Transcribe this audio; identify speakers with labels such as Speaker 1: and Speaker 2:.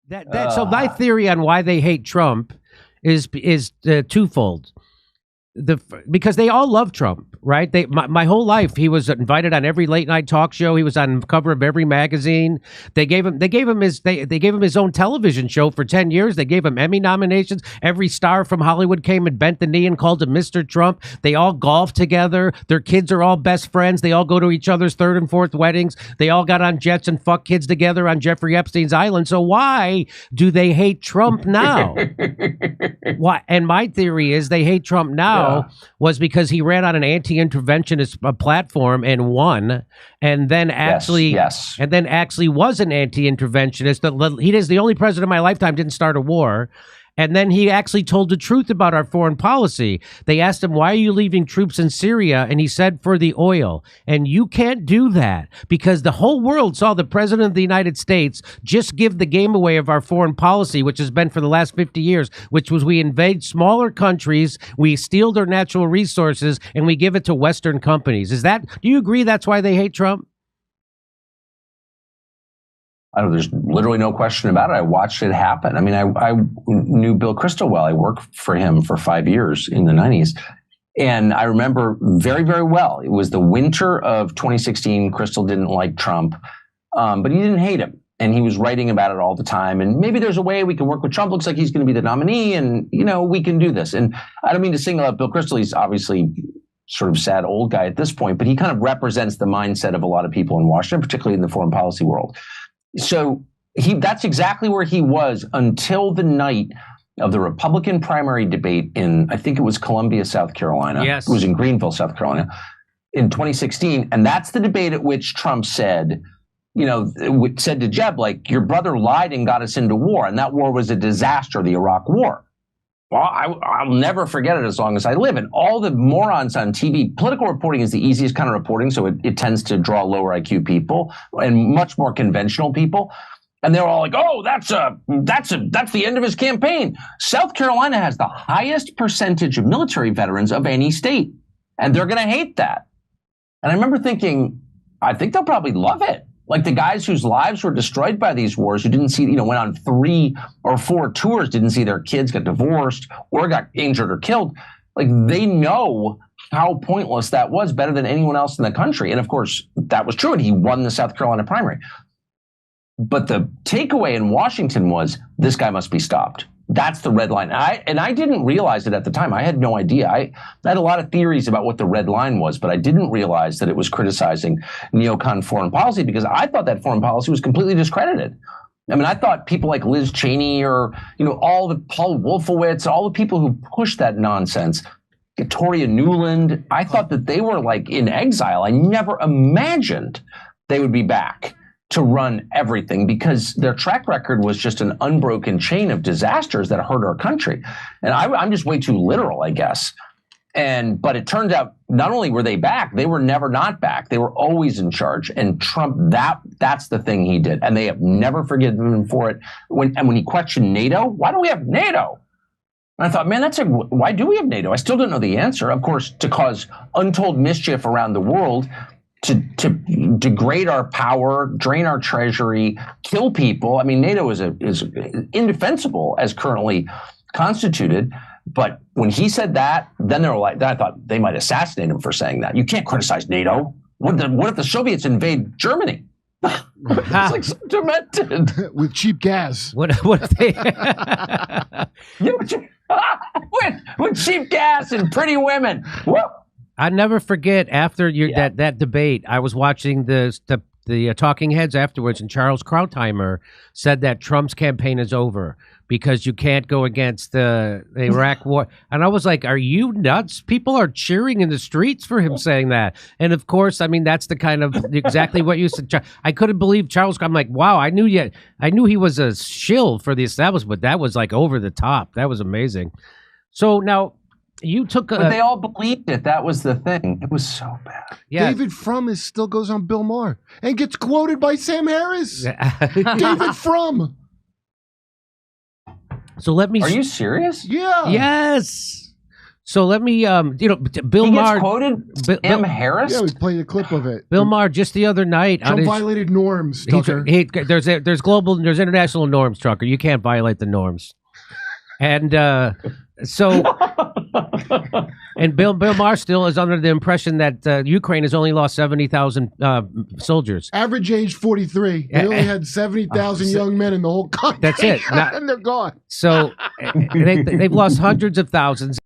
Speaker 1: So my theory on why they hate Trump is twofold. Because they all love Trump, right? My whole life he was invited on every late night talk show. He was on the cover of every magazine. They gave him his own television show for 10 years. They gave him Emmy nominations. Every star from Hollywood came and bent the knee and called him Mr. Trump. They all golf together. Their kids are all best friends. They all go to each other's third and fourth weddings. They all got on jets and fucked kids together on Jeffrey Epstein's island. So why do they hate Trump now? Why? And my theory is they hate Trump now was because he ran on an anti-interventionist platform and won, and then actually was an anti-interventionist. He is the only president of my lifetime didn't start a war. And then he actually told the truth about our foreign policy. They asked him, why are you leaving troops in Syria? And he said, for the oil. And you can't do that because the whole world saw the president of the United States just give the game away of our foreign policy, which has been for the last 50 years, which was we invade smaller countries, we steal their natural resources, and we give it to Western companies. Do you agree that's why they hate Trump?
Speaker 2: There's literally no question about it. I watched it happen. I mean, I knew Bill Kristol well. I worked for him for 5 years in the 90s. And I remember very, very well. It was the winter of 2016. Kristol didn't like Trump, but he didn't hate him. And he was writing about it all the time. And maybe there's a way we can work with Trump. Looks like he's going to be the nominee. And, we can do this. And I don't mean to single out Bill Kristol. He's obviously sort of sad old guy at this point, but he kind of represents the mindset of a lot of people in Washington, particularly in the foreign policy world. So that's exactly where he was until the night of the Republican primary debate in, I think it was Columbia, South Carolina.
Speaker 1: Yes.
Speaker 2: It was in Greenville, South Carolina in 2016. And that's the debate at which Trump said to Jeb, like, your brother lied and got us into war. And that war was a disaster, the Iraq War. Well, I'll never forget it as long as I live. And all the morons on TV, political reporting is the easiest kind of reporting, so it tends to draw lower IQ people and much more conventional people. And they're all like, "Oh, that's the end of his campaign." South Carolina has the highest percentage of military veterans of any state, and they're going to hate that. And I remember thinking, I think they'll probably love it. Like the guys whose lives were destroyed by these wars, who didn't see, went on 3 or 4 tours, didn't see their kids get divorced or got injured or killed. Like they know how pointless that was better than anyone else in the country. And of course, that was true. And he won the South Carolina primary. But the takeaway in Washington was this guy must be stopped. That's the red line. I didn't realize it at the time. I had no idea. I had a lot of theories about what the red line was, but I didn't realize that it was criticizing neocon foreign policy because I thought that foreign policy was completely discredited. I mean, I thought people like Liz Cheney or, all the Paul Wolfowitz, all the people who pushed that nonsense, Victoria Nuland, I thought that they were like in exile. I never imagined they would be back to run everything because their track record was just an unbroken chain of disasters that hurt our country. And I'm just way too literal, I guess. But it turned out not only were they back, they were never not back. They were always in charge. And Trump, that's the thing he did. And they have never forgiven him for it. When he questioned NATO, why do we have NATO? And I thought, man, why do we have NATO? I still don't know the answer. Of course, to cause untold mischief around the world, to degrade our power, drain our treasury, kill people. I mean, NATO is indefensible as currently constituted. But when he said that, then I thought they might assassinate him for saying that. You can't criticize NATO. What if the Soviets invade Germany? It's like so demented.
Speaker 3: With cheap gas.
Speaker 1: What if they...
Speaker 2: with cheap gas and pretty women. Woo!
Speaker 1: I never forget after that debate, I was watching the talking heads afterwards, and Charles Krautheimer said that Trump's campaign is over because you can't go against the Iraq war. And I was like, are you nuts? People are cheering in the streets for him saying that. And of course, I mean, that's the kind of exactly what you said. I couldn't believe Charles. I'm like, wow, I knew he was a shill for the establishment. That was like over the top. That was amazing. So now, but
Speaker 2: they all believed it. That was the thing. It was so bad.
Speaker 3: Yeah. David Frum still goes on Bill Maher and gets quoted by Sam Harris. David Frum.
Speaker 1: So let me.
Speaker 2: Are you serious?
Speaker 3: Yeah.
Speaker 1: Yes. So let me, Bill
Speaker 2: He
Speaker 1: Maher
Speaker 2: gets quoted. Sam Harris.
Speaker 3: Yeah, we played a clip of it.
Speaker 1: Bill Maher just the other night on
Speaker 3: Trump
Speaker 1: his,
Speaker 3: violated norms, Tucker.
Speaker 1: there's international norms, Trucker. You can't violate the norms. And and Bill Maher still is under the impression that Ukraine has only lost 70,000 soldiers.
Speaker 3: Average age 43. They only had 70,000 young men in the whole country.
Speaker 1: That's it.
Speaker 3: And they're gone.
Speaker 1: So they've lost hundreds of thousands.